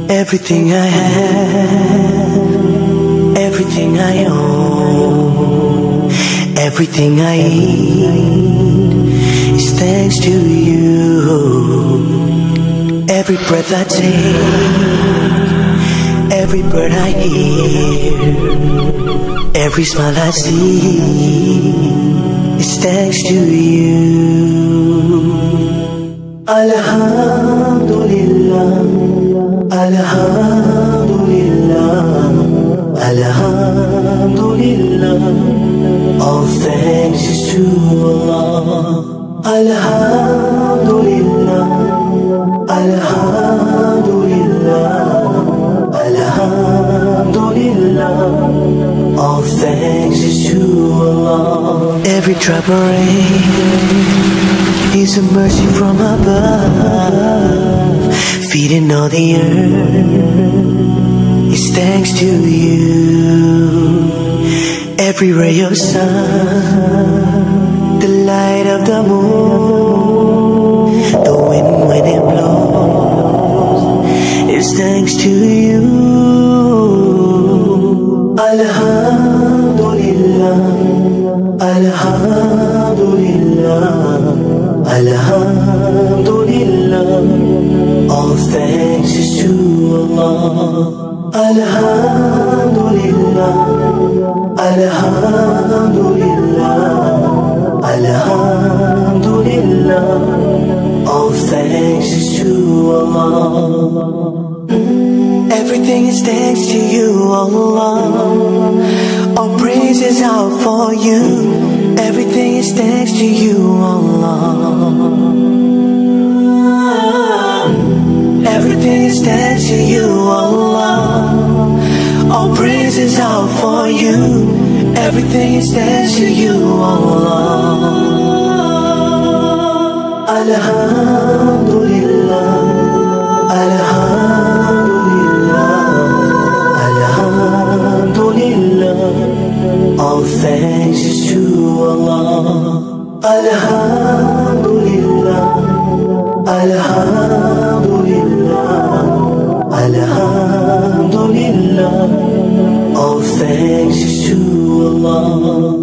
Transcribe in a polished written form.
Everything I have, everything I own, everything I eat is thanks to you. Every breath I take, every bird I hear, every smile I see is thanks to you. Alhamdulillah, Alhamdulillah, Alhamdulillah. All thanks is to Allah. Alhamdulillah, Alhamdulillah, Alhamdulillah. All thanks is to Allah. Every drop of rain is a mercy from above, feeding all the earth is thanks to you. Every ray of sun, the light of the moon, the wind when it blows is thanks to you. Alhamdulillah, Alhamdulillah, Alhamdulillah. All thanks is to Allah. Alhamdulillah, Alhamdulillah, Alhamdulillah. All thanks is to Allah. Everything is thanks to you, Allah. All praises out for you. Everything is thanks to you, Allah. Everything is thanks to you, Allah. All praises out for you. Everything is thanks to you, Allah. Alhamdulillah, Alhamdulillah, Alhamdulillah. All thanks is to Allah. Alhamdulillah, Alhamdulillah, Alhamdulillah. All thanks is to Allah.